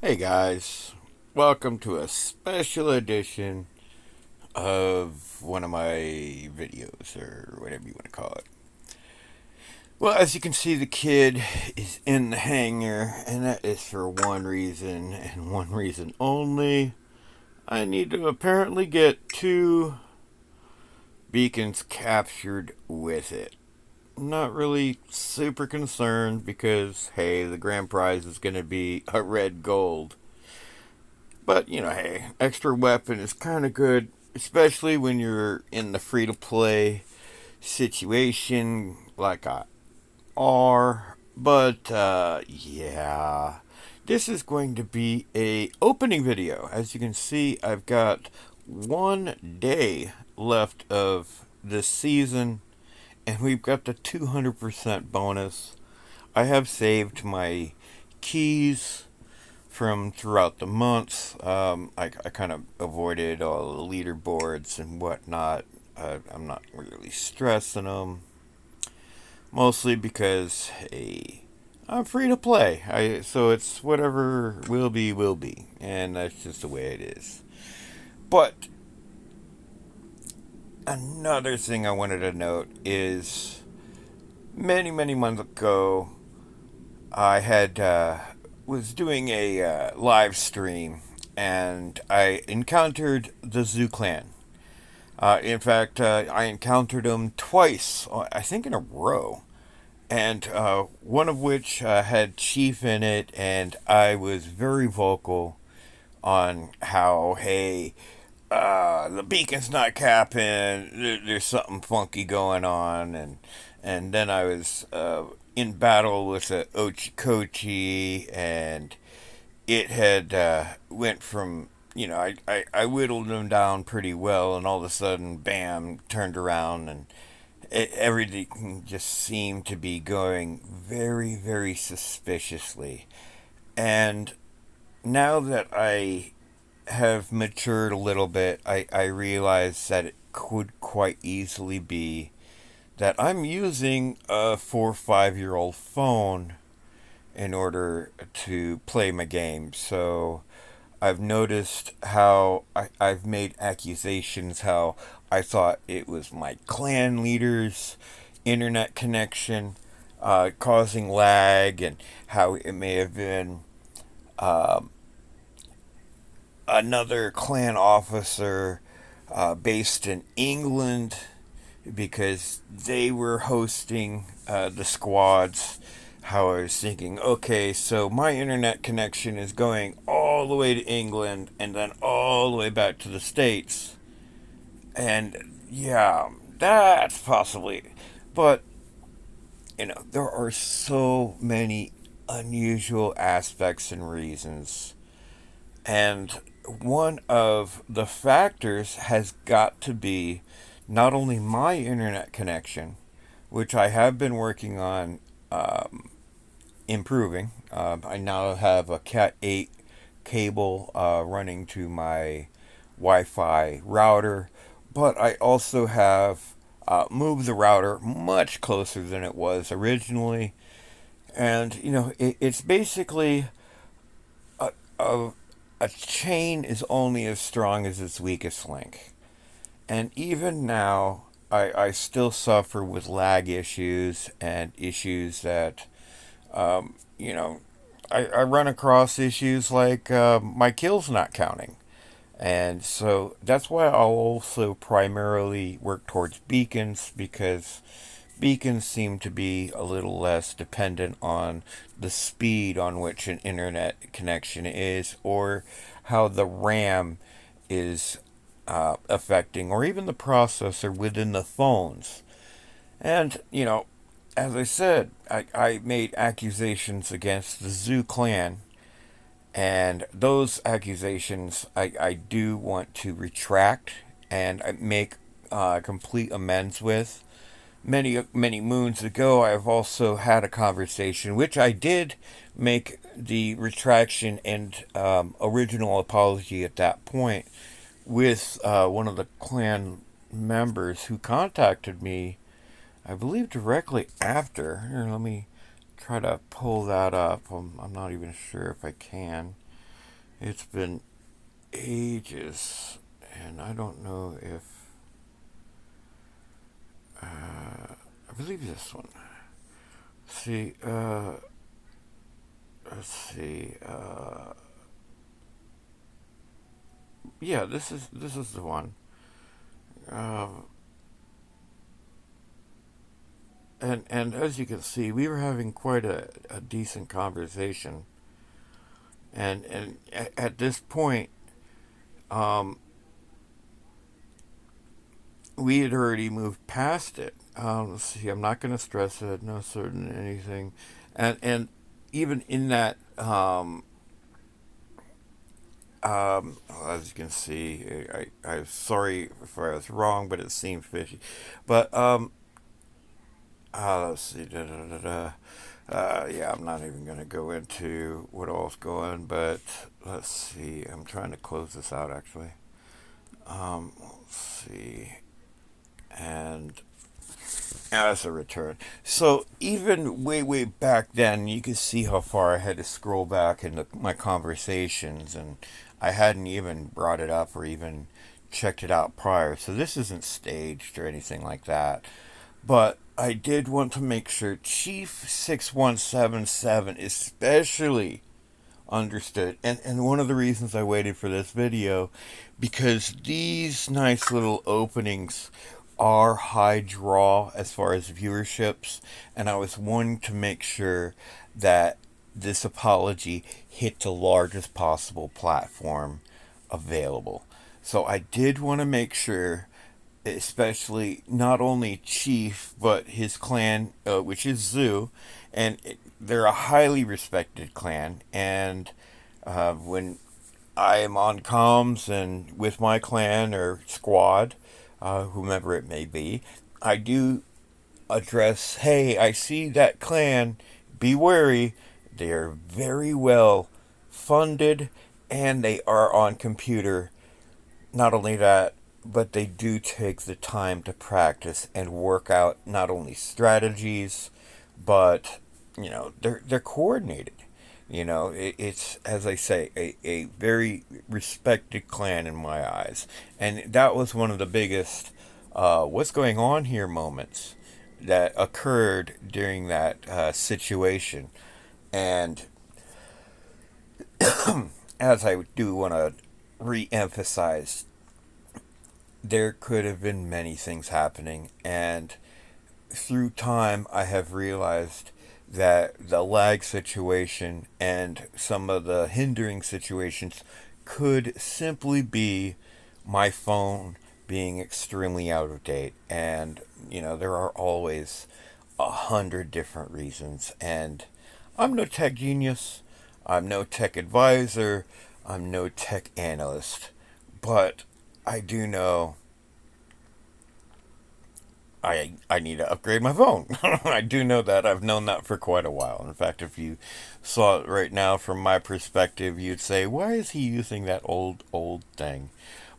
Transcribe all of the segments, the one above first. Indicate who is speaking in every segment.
Speaker 1: Hey guys, welcome to a special edition of one of my videos, or whatever you want to call it. Well, as you can see, the kid is in the hangar, and that is for one reason, and one reason only. I need to apparently get 2 beacons captured with it. Not really super concerned because, hey, the grand prize is going to be a red gold. But, hey, extra weapon is kind of good, especially when you're in the free to play situation like I are. But, yeah. This is going to be a opening video. As you can see, I've got 1 day left of this season, and we've got the 200% bonus. I have saved my keys from throughout the months. I kind of avoided all the leaderboards and whatnot. I'm not really stressing them, mostly because hey, I'm free to play. So it's whatever will be, and that's just the way it is. But another thing I wanted to note is many months ago, I had was doing a live stream, and I encountered the Zoo Clan. In fact, I encountered them twice, I think in a row, and one of which had Chief in it, and I was very vocal on how, hey, the beacon's not capping. There's something funky going on, and then I was in battle with a Ochikochi, and it had went from I whittled them down pretty well, and all of a sudden, bam, turned around, and everything just seemed to be going very suspiciously. And now that I have matured a little bit, I realize that it could quite easily be that I'm using a 4 or 5 year old phone in order to play my game. So I've noticed how I've made accusations how I thought it was my clan leader's internet connection causing lag, and how it may have been um, another clan officer based in England because they were hosting the squads. How I was thinking, okay, so my internet connection is going all the way to England and then all the way back to the States. And yeah, that's possibly. But, there are so many unusual aspects and reasons. And one of the factors has got to be not only my internet connection, which I have been working on improving. I now have a Cat 8 cable running to my Wi Fi router, but I also have moved the router much closer than it was originally. And, it's basically a, a, a chain is only as strong as its weakest link. And even now, I still suffer with lag issues and issues that um, you know, I run across issues like my kills not counting. And so that's why I'll also primarily work towards beacons, because beacons seem to be a little less dependent on the speed on which an internet connection is, or how the RAM is affecting, or even the processor within the phones. And, as I said, I made accusations against the Zoo clan, and those accusations I do want to retract and make complete amends with. Many moons ago, I've also had a conversation, which I did make the retraction and original apology at that point, with one of the clan members who contacted me, I believe, directly after. Here, let me try to pull that up. I'm not even sure if I can. It's been ages, and I don't know if I believe this one. See, let's see. Yeah, this is the one. Uh, and as you can see, we were having quite a decent conversation, and at this point, um, we had already moved past it. Let's see, I'm not going to stress it, no certain anything, and even in that, well, as you can see, I'm sorry if I was wrong, but it seemed fishy. But let's see, yeah, I'm not even going to go into what all's going, but let's see. I'm trying to close this out actually. Let's see, and as a return. So even way back then, you could see how far I had to scroll back into my conversations, and I hadn't even brought it up or even checked it out prior. So this isn't staged or anything like that. But I did want to make sure Chief 6177 especially understood. And one of the reasons I waited for this video, because these nice little openings are high draw as far as viewerships, and I was wanting to make sure that this apology hit the largest possible platform available. So I did want to make sure, especially not only Chief but his clan, which is Zoo, and they're a highly respected clan. And when I am on comms and with my clan or squad, whomever it may be, I do address, hey, I see that clan, be wary. They are very well funded and they are on computer. Not only that, but they do take the time to practice and work out not only strategies, but they're coordinated. It's, as I say, a very respected clan in my eyes, and that was one of the biggest what's going on here moments that occurred during that situation. And as I do want to re-emphasize, there could have been many things happening, and through time I have realized that the lag situation and some of the hindering situations could simply be my phone being extremely out of date. And there are always 100 different reasons, and I'm no tech genius, I'm no tech advisor, I'm no tech analyst, but I do know I need to upgrade my phone. I do know that. I've known that for quite a while. In fact, if you saw it right now from my perspective, you'd say, "Why is he using that old thing?"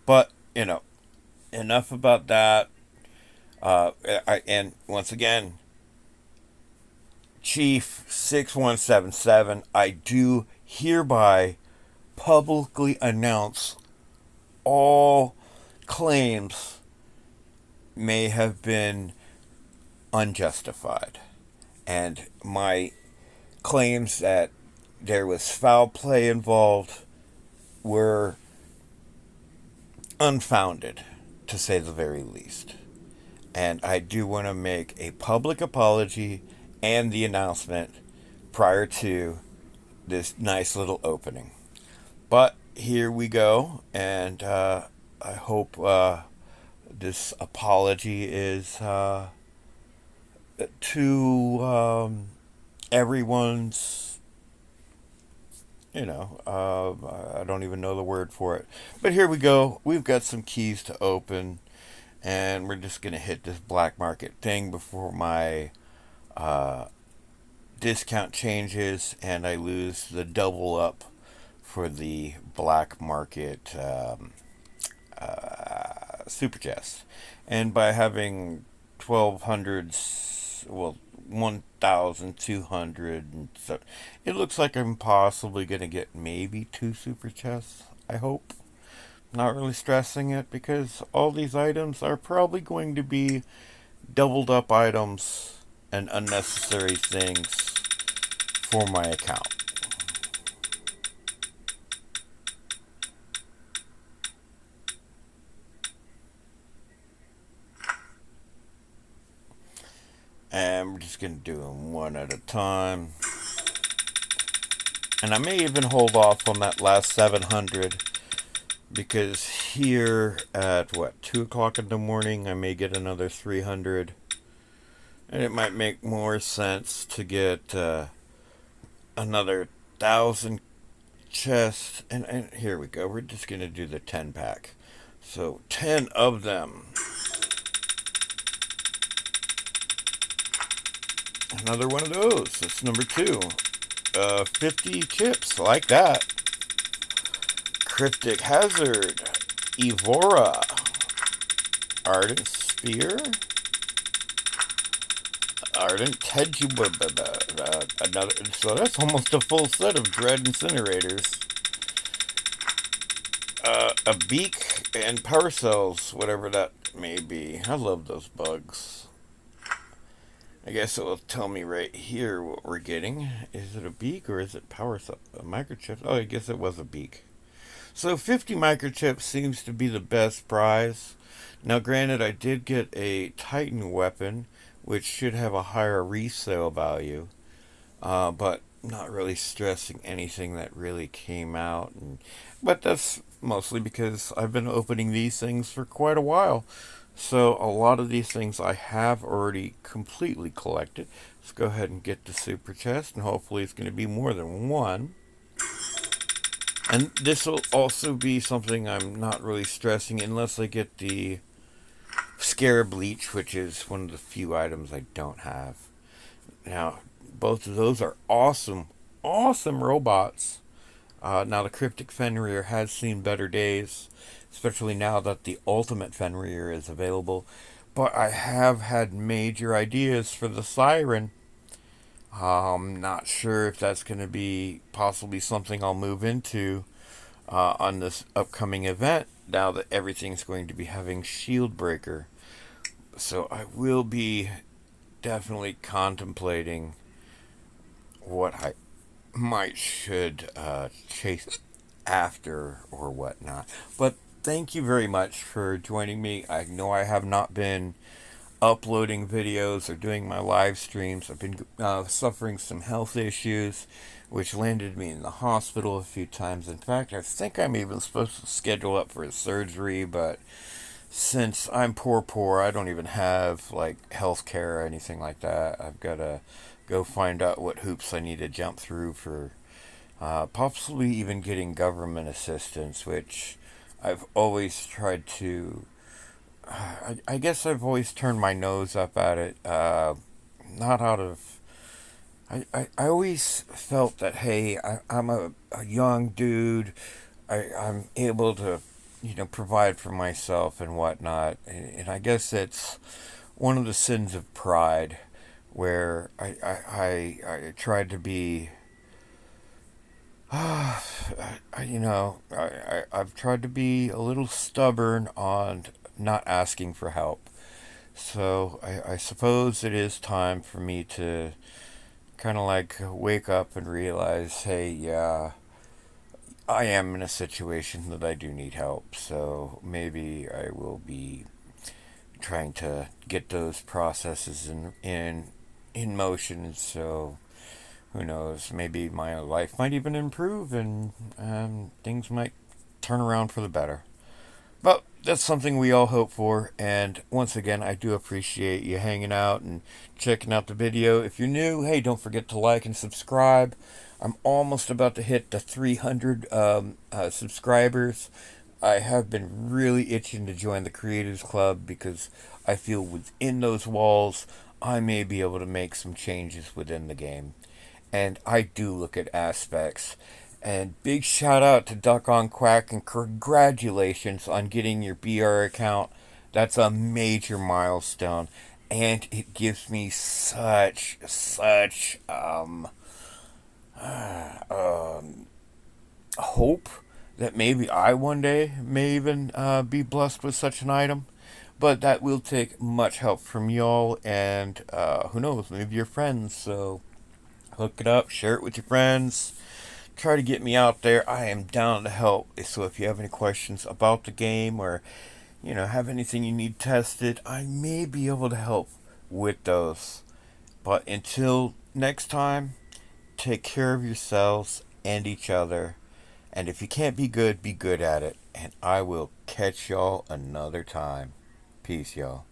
Speaker 1: But enough about that. And once again, Chief 6177, I do hereby publicly announce all claims may have been unjustified. And my claims that there was foul play involved were unfounded, to say the very least. And I do want to make a public apology and the announcement prior to this nice little opening. But here we go, and I hope this apology is to everyone's, I don't even know the word for it. But here we go. We've got some keys to open, and we're just going to hit this black market thing before my discount changes and I lose the double up for the black market super chest. And by having 1200s, well, 1,200, and so it looks like I'm possibly going to get maybe 2 super chests, I hope. Not really stressing it because all these items are probably going to be doubled up items and unnecessary things for my account. And we're just going to do them one at a time. And I may even hold off on that last 700 because here at 2 o'clock in the morning, I may get another 300. And it might make more sense to get another 1,000 chests. And here we go. We're just going to do the 10 pack. So 10 of them. Another one of those. That's number 2. 50 chips. Like that. Cryptic Hazard. Evora. Ardent Spear. Ardent Teju. Another. So that's almost a full set of Dread Incinerators. A beak and power cells, whatever that may be. I love those bugs. I guess it will tell me right here what we're getting. Is it a beak or is it power cell? A microchip? Oh, I guess it was a beak. So 50 microchips seems to be the best prize. Now, granted, I did get a Titan weapon, which should have a higher resale value, but not really stressing anything that really came out. But that's mostly because I've been opening these things for quite a while. So a lot of these things I have already completely collected. Let's go ahead and get the super chest, and hopefully it's going to be more than one. And this will also be something I'm not really stressing unless I get the Scarab Leech, which is one of the few items I don't have. Now, both of those are awesome, awesome robots. Now, the Cryptic Fenrir has seen better days, especially now that the Ultimate Fenrir is available. But I have had major ideas for the Siren. I'm not sure if that's going to be possibly something I'll move into on this upcoming event now that everything's going to be having Shield Breaker. So I will be definitely contemplating what I should chase after or whatnot. But thank you very much for joining me. I know I have not been uploading videos or doing my live streams. I've been suffering some health issues, which landed me in the hospital a few times. In fact, I think I'm even supposed to schedule up for a surgery, but since I'm poor, I don't even have like health care or anything like that. I've got to go find out what hoops I need to jump through for possibly even getting government assistance, which I've always tried to. I guess I've always turned my nose up at it. Not out of. I always felt that, hey, I'm a young dude. I'm able to, provide for myself and whatnot. And I guess it's one of the sins of pride where I tried to be. I've tried to be a little stubborn on not asking for help. So I suppose it is time for me to kind of like wake up and realize, hey, yeah, I am in a situation that I do need help. So maybe I will be trying to get those processes in motion. So who knows? Maybe my life might even improve, and things might turn around for the better. But that's something we all hope for. And once again, I do appreciate you hanging out and checking out the video. If you're new, hey, don't forget to like and subscribe. I'm almost about to hit the 300 subscribers. I have been really itching to join the Creators Club because I feel within those walls, I may be able to make some changes within the game. And I do look at aspects. And big shout out to Duck on Quack and congratulations on getting your BR account. That's a major milestone. and it gives me such hope that maybe I one day may even be blessed with such an item. But that will take much help from y'all, and who knows, maybe your friends. So hook it up, share it with your friends. Try to get me out there. I am down to help. So if you have any questions about the game, or have anything you need tested, I may be able to help with those. But until next time, take care of yourselves and each other. And if you can't be good at it. And I will catch y'all another time. Peace, y'all.